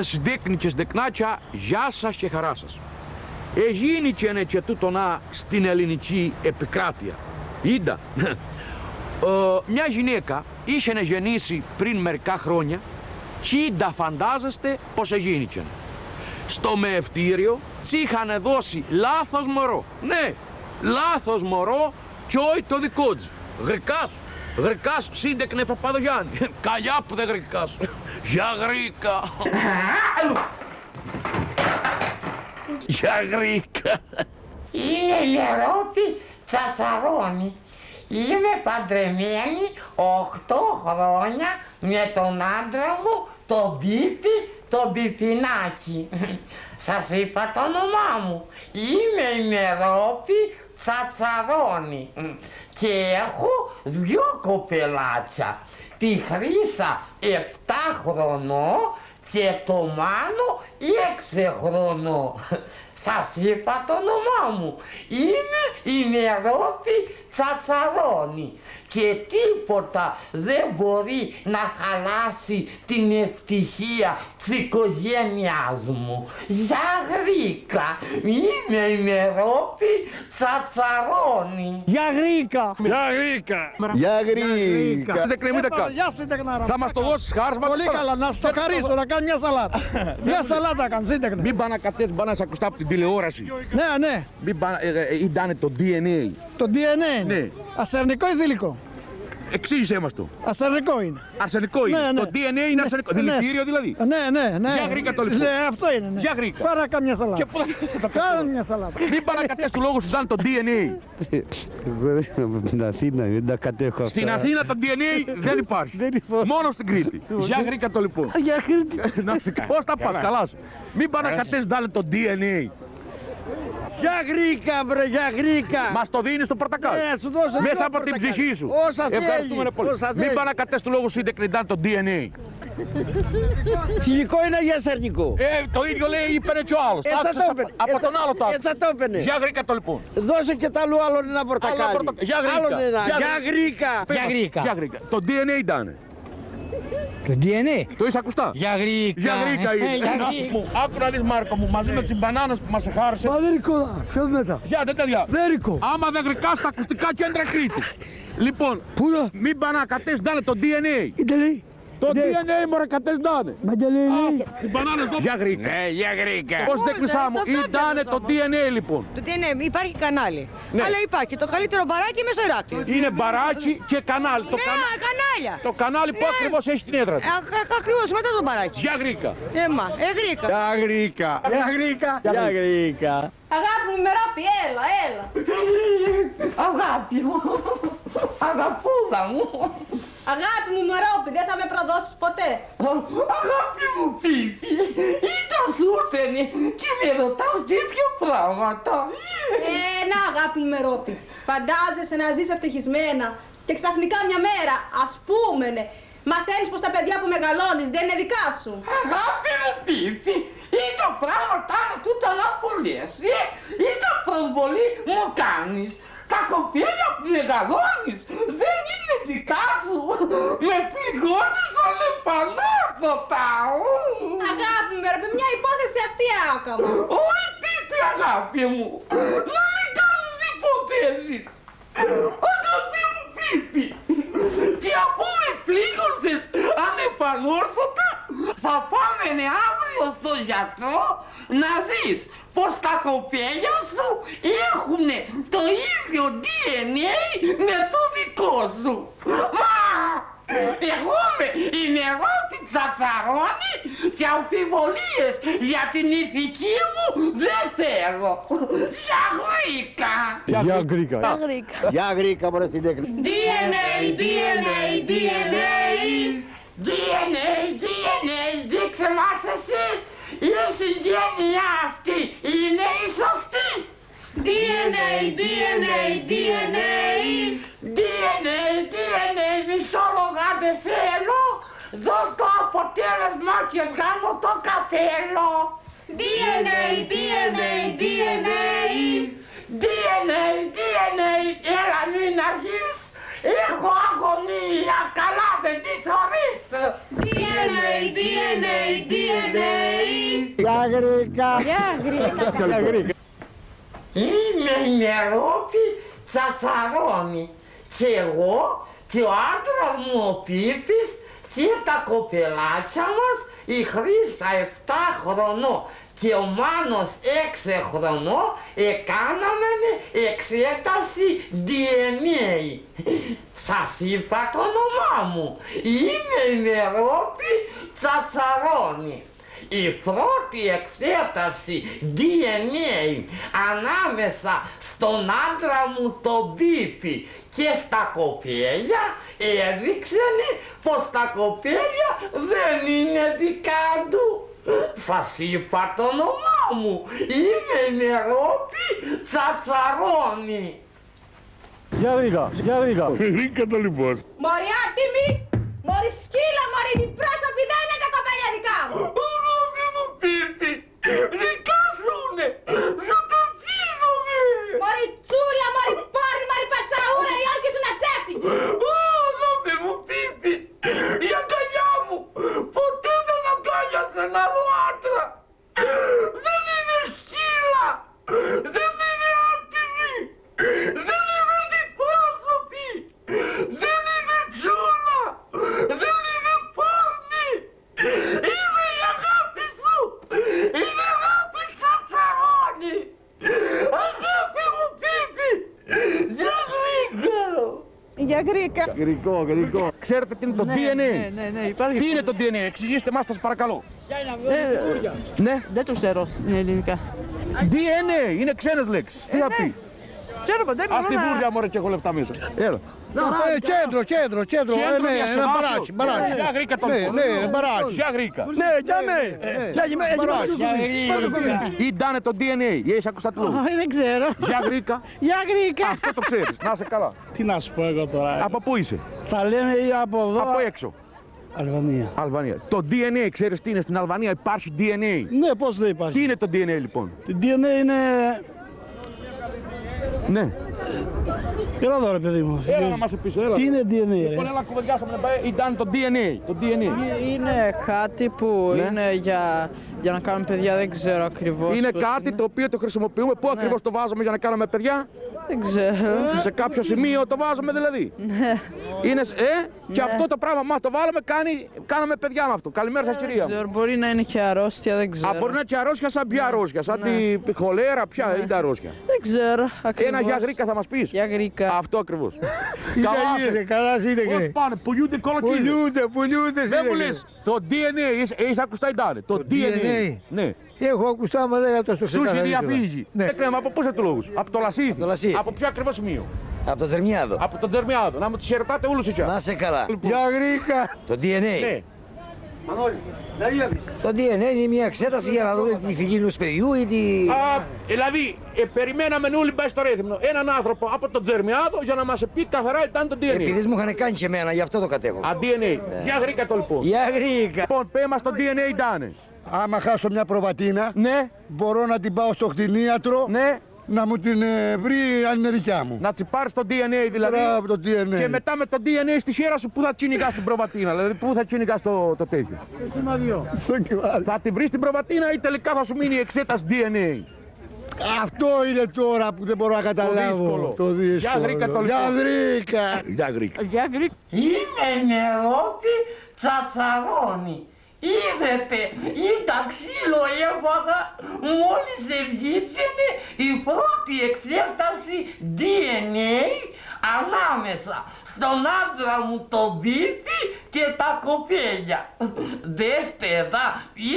συντέκνικες δεκνάκια, γεια σας και χαρά σας. Εγίνηκε και τούτο να στην ελληνική επικράτεια. Είδα, μια γυναίκα είχε να γεννήσει πριν μερικά χρόνια και είδα φαντάζεστε πως εγίνηκε. Στο μεευτήριο της είχαν δώσει λάθος μωρό. Ναι, λάθος μωρό και όχι το δικό της. Γρικάς σύντεκνε Παπαδογιάννη. Καλιά που δεν γρικάς. Για γρίκα. Για γρίκα. Είναι Λερόπη Τσατσαρώνη. Είμαι παντρεμένη 8 χρόνια με τον άντρα μου, τον Πίπη, τον Πιπινάκη. Σας είπα το όνομά μου. Είμαι η Λερόπη Τσατσαρώνη και έχω 2 κοπελάτια. Τη Χρύσα 7 χρονών και το Μάνο 6 χρονών. Σας είπα το όνομά μου. Είμαι η Λερόπη Τσατσαρώνη και τίποτα δεν μπορεί να χαλάσει την ευτυχία της οικογένειάς μου. Για γρίκα, είμαι η Λερόπη Τσατσαρώνη. Για γρίκα. Για γρίκα. Για γρίκα. Δεν τα θα μας το δώσεις χάρισμα. Πολύ καλά, να σου το χαρίσω, να κάνει μια σαλάτα. Μια σαλάτα κάνει, σύντεκνα. Μην πάνε να κατέβεις, πάνε να σε ακουστά από την τηλεόραση. Ναι, ναι. Μην πάνε, ήταν το DNA. Το DNA. Ναι. Ασερνικό ή θηλυκό? Εξήγησέ μας το. Ασερνικό είναι. Αρσενικό είναι. Ναι, ναι. Το DNA είναι αρσενικό. Ναι. Δηλητήριο δηλαδή. Ναι. Για γρίκα το λοιπόν. Ναι, αυτό είναι. Ναι. Για γρίκα. Πάρα κάνει μια σαλάτα. Και πού θα Κάνε μια σαλάτα. Μην πάνε να κατέβεις του λόγου σου ήταν το DNA. Εγώ δεν είμαι από την Αθήνα, δεν τα κατέχω αυτά. Στην Αθήνα το DNA δεν υπάρχει. Μόνο στην Κρήτη. Για γρίκα το λοιπόν. Για Κρήτη. Πώς τα πας, καλά σου. Μην πάνε να κατέβεις το DNA. Για γρίκα, βρε, για γρίκα. Μας το δίνεις το πορτακάλι. Ναι, σου δώσω μέσα από την ψυχή σου. Όσα Ευχαριστούμε πολύ. Μην πάνε να κατέβεις του λόγου σου είτε κλειδάνε το DNA. Θηλυκό είναι για ασερνικό. Το ίδιο λέει, είπε και ο άλλος. Από τον άλλο το έτσι το έπαινε. Για γρίκα το λοιπόν. Δώσε και τ' άλλο ένα πορτακάλι. Για γρίκα. Για γρίκα. Για γρίκα. Το DNA ήταν. Το DNA. Το είσαι ακουστά. Για γρίκα. Για γρίκα είναι. Άκου να δεις Μάρκο μου, μαζί με τις μπανάνες που μας εχάρισες. Μα δεν ρικόδα. Ποιος μετά. Για δεν τέτοια. Δεν ρικό. Άμα δεν γρικάς στα ακουστικά κέντρα Κρήτη. Λοιπόν, μην πάνε να κατέσδανε το DNA. Τι λέει. Το DNA μωρέ κατέσδανε. Μα τι λέει. Τις μπανάνες εδώ. Για γρίκα. Ναι, για γρίκα. Πώς δεν κλεισά μου. Ήτανε το DNA λοιπόν. Το DNA υπάρχει κανάλι. Αλλά υπάρχει το καλύτερο μπαράκι μες στο Ηράκλειο. Είναι μπαράκι και κανάλι. Ναι, κανάλια. Το κανάλι που ακριβώς έχει την έδρα του. Ακριβώς μετά το μπαράκι. Για γρίκα. Γρίκα. Για γρίκα. Για γρίκα. Για γρίκα. Αγάπη μου, Μερόπη, έλα. Αγάπη μου, αγαπούλα μου. Αγάπη μου, Μερόπη, δεν θα με προδώσεις ποτέ. Αγάπη μου, Πίπη, ήταν σου ήρθανε και με ρωτάς τέτοια πράγματα. Να, αγάπη μου, Μερόπη, φαντάζεσαι να ζεις ευτυχισμένα και ξαφνικά μια μέρα, ας πούμε, μαθαίνεις πως τα παιδιά που μεγαλώνεις δεν είναι δικά σου. Αγάπη μου, Πίπη, ήταν πράγματα τούτα να πολλές. Ήταν προσβολή μου κάνεις. Τα κοπέλια που μεγαλώνεις δεν είναι δικά σου. Με πληγώνεις ανεπανόρθωτα. Αγάπη μου, Μερόπη, μια υπόθεση αστεία έκανα. Όχι, Πίπη, αγάπη μου, να μην κάνεις υποθέσεις. Αγάπη μου, Πίπη, και αφού με πλήγωσες ανεπανόρθωτα, θα πάμε αύριο στο γιατρό να δεις πως τα κοπέλια σου έχουνε το ίδιο DNA με το δικό σου. Μα εγώ είμαι η Λερόπη Τσατσαρώνη και αμφιβολίες για την ηθική μου δεν θέλω. Για γρίκα. Για γρίκα. Για γρίκα, μωρέ συντέκνη. DNA, δείξε μας εσύ. Η συγγένεια αυτή είναι η σωστή. DNA, μισόλογα δεν θέλω. Δώσ' το αποτέλεσμα και βγάλω το καπέλο. DNA, έλα μην αρχίσεις. Έχω αγωνία, καλά δεν τη θωρείς. DNA, Γεια Γρήκα. Γεια Γρήκα. Είμαι η Μερόπη Τσατσαρώνη και εγώ και ο άντρας μου ο Πίπης και τα κοπελάκια μας, η Χρήστα 7 χρονών και ο Μάνος 6 χρονών, έκαναμε εξέταση DNA. Σας είπα το όνομά μου, είμαι η Μερόπη Τσατσαρώνη. Η πρώτη εξέταση DNA ανάμεσα στον άντρα μου τον Πίπη και στα κοπέλια έδειξε πως τα κοπέλια δεν είναι δικά του. Σας είπα το όνομά μου, είμαι η Μερόπη Τσατσαρώνη. Γεια Γρήκα, γεια Γρήκα. Γρήκα το λοιπόν. Μωρή άτιμη, μωρή σκύλα, μωρή την πρόσωπη, δεν είναι τα κοπέλια δικά μου. Αγάπη μου Πίπη, δικά σουνε, θα το τσίζομαι. Μωρή τσούλα, μωρή πόρνη, μωρή πατσαούρα, η όρκη σου να τσέφτηκε. Αγάπη μου Πίπη, η αγκαλιά μου ποτέ δεν αγκάλιασε ένα άλλο άντρα. Δεν είναι σκύλα, δεν είναι άτιμη, δεν είναι διπρόσωπη, δεν είναι τσούλα, δεν είναι πόρνη. Είναι η αγάπη σου, είναι η αγάπη Τσατσαρώνη. Αγάπη μου Πίπη, για Γρήκα. Για Γρήκα. Γρικό. Ξέρετε τι είναι το DNA? Ναι, υπάρχει. Τι είναι το DNA? Εξηγήστε μας το σας παρακαλώ. Ναι. Δεν το ξέρω στην ελληνικά. DNA είναι ξένες λέξεις. Τι θα πει? Ξέρω ποτέ. Ας τη βούρδια μωρέ και έχω λεφτά μέσα. Έλα. Κέντρο. Ναι, ένα μπαράκι. Γεια Γρήκα το λοιπόν. Ναι, μπαράκι. Γεια Γρήκα. Ναι, για με. Ήταν το DNA. Έχεις ακούσει το λόγο? Δεν ξέρω. Γεια Γρήκα. Για Γρήκα. Αυτό το ξέρεις. Να είσαι καλά. Τι να σου πω εγώ τώρα. Από πού είσαι? Θα λέμε από εδώ. Από έξω. Αλβανία. Αλβανία. Το DNA, ξέρεις τι είναι? Στην Αλβανία υπάρχει DNA. Ναι, πώς δεν Τι υπάρχει. είναι το DNA λοιπόν? Το DNA είναι. Ναι. Έλα εδώ ρε παιδί μου. Έλα να μας πεις, έλα. Τι είναι DNA Λοιπόν, ρε. έλα κουβεντιάσαμε να πάει. Ήταν το DNA. Το DNA. Είναι κάτι που Ναι. είναι για να κάνουμε παιδιά, δεν ξέρω ακριβώς. Είναι πώς κάτι το οποίο το χρησιμοποιούμε. Πού ακριβώς το βάζουμε για να κάνουμε παιδιά? Δεν ξέρω. Σε κάποιο σημείο το βάζουμε δηλαδή. Ναι. Είναι, και αυτό το πράγμα μας το βάλαμε, κάναμε παιδιά με αυτό. Καλημέρα σας κυρία. Δεν ξέρω, μπορεί να είναι και αρρώστια, δεν ξέρω. Μπορεί να είναι και αρρώστια, σαν ποια αρρώστια? Σαν τη χολέρα, ποια είναι αρρώστια? Δεν ξέρω ακριβώς. Ένα για Γρήκα θα μας πεις? Για Γρήκα. Αυτό ακριβώς. Καλά είσαι Πώς πάνε, πουλιούνται κολοκύλια. Πουλιούνται. Δεν μου λες, το DNA, έχεις ακουστά Ιντάνε, το DNA. Ναι. Έχω ακουστά, μα δεν το στο Σου διαφύγει. Έκλαιμα από πού του λόγους? Από το Λασίθι. Από ποιο ακριβώς σημείο? Από το Δερμιάδο. Από τον Τζερμιάδο. Να μου τις χαιρετάτε όλους εκεί. Να σε καλά. Για Γρήκα. Το DNA. Ναι. Το DNA είναι μια εξέταση για να δούμε τη φυγή ενός παιδιού ή τη... Δηλαδή, περιμέναμε όλοι μπα στο ρέθμινο έναν άνθρωπο από τον Τζερμιάδο για να μας πει καθαρά ήταν το DNA. Επειδή μου είχαν κάνει και εμένα, γι' αυτό το κατέχω. DNA. Για Γρήκα το λοιπόν. Για Γρήκα. Λοιπόν, πέ μας το DNA ήταν. Άμα χάσω μια προβατίνα, Ναι, μπορώ να την πάω στο κτηνίατρο ναι. να μου την βρει αν είναι δικιά μου. Να τσιπάρεις το DNA δηλαδή. Μπράβο, το DNA. Και μετά με το DNA στη χέρα σου πού θα κυνηγάς την προβατίνα, δηλαδή πού θα κυνηγάς το τέτοιο. Στο κυμάδι. Θα την βρεις την προβατίνα ή τελικά θα σου μείνει η εξέταση DNA. Αυτό είναι τώρα που δεν μπορώ να καταλάβω. δύσκολο. Το δύσκολο. Για Γρήκα το Για λοιπόν. Γρήκα. Για Γρήκα. Για Γρήκα. Είναι η Μερόπη Τσατσαρώνη. Είδετε, ήταν ξύλο έφαγα μόλις ευγύψαινε η πρώτη εξέταση DNA ανάμεσα στον άντρα μου τον Πίπη και τα κοπέλια. Δέστε εδώ,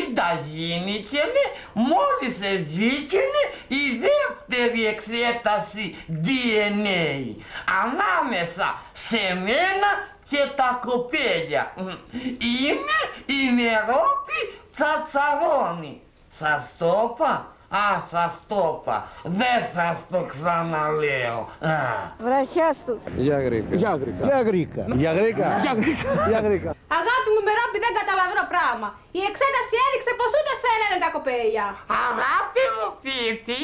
ήταν γίνηκαινε μόλις ευγύκαινε η δεύτερη εξέταση DNA ανάμεσα σε μένα και τα κοπέλια. Είμαι η Μερόπη Τσατσαρώνη. Σας το είπα? Σας το είπα. Δεν σας το ξαναλέω. Βραχιάστος. Για Γρήκα. Για Γρήκα. Για Γρήκα. Για Γρήκα. Για Γρήκα. Αγάπη μου Μερόπη, δεν καταλαβαίνω πράγμα. Η εξέταση έδειξε πως ούτε σένα είναι τα κοπέλια. Αγάπη μου Πίπη,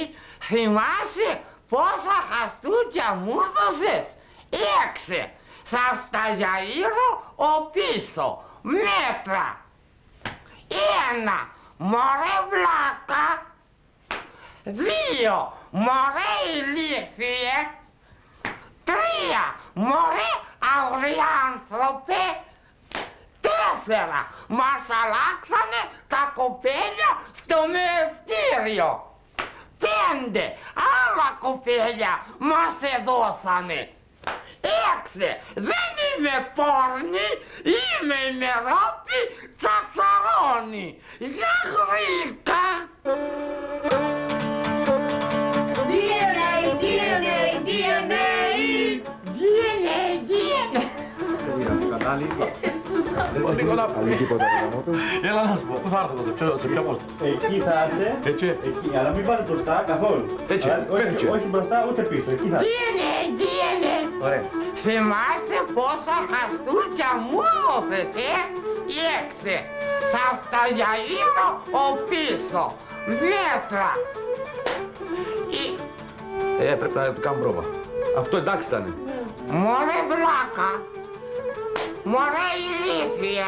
θυμάσαι πόσα χαστούκια μου έδωσες? 6. Σας τα γυαλίζω ο πίσω. Μέτρα. 1. Μωρέ βλάκα. 2. Μωρέ ηλίθιε. 3. Μωρέ αγριάνθρωπε. 4. Μας αλλάξανε τα κοπέλια στο μεευτήριο. 5. Άλλα κοπέλια μας εδώσανε. 6. Δεν είμαι πόρνη, είμαι η Μερόπη Τσατσαρώνη. Για γρήκα. DNA, DNA, DNA. DNA, DNA. Έλα να σου πω, πού θα έρθω, σε ποια απόσταση. Εκεί θα είσαι. Έτσι. Εκεί, αλλά μην πας μπροστά καθόλου. Έτσι, όχι μπροστά ούτε πίσω, εκεί θα είσαι. DNA. Ωραία. Θυμάστε πόσα χαστούκια μου όφεσε? 6. Σας τα γυαλίζω ο πίσω. Μέτρα. Πρέπει να το κάνουμε πρόβα. Αυτό εντάξει ήτανε. Μωρέ βλάκα. Μωρέ ηλίθιε.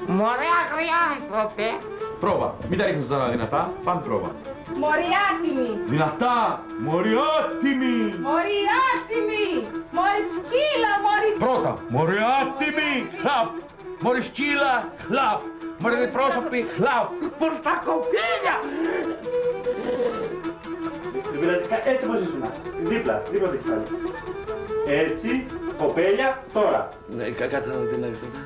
Μωρέ αγριάνθρωπε. Πρόβα. Μην τα ρίχνεις ζαρά δυνατά. Πάμε πρόβα. Μωριάτιμη. Δυνατά. Μωριάτιμη. Μωριάτιμη. Μωρή σκύλα, μωρή... Πρώτα. Μωριάτιμη. Λαπ. Μωρή σκύλα. Λαπ. Μωρή διπρόσωπη. Λαπ. Πορτακοπίλια. Δεν πειράζει, έτσι πως ήσουν. Δίπλα το κεφάλι. Έτσι, κοπέλια, τώρα. Κάτσε να δει να δεις αυτά.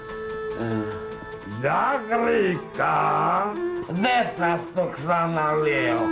Για γρήκα. Δεν σας το ξαναλέω.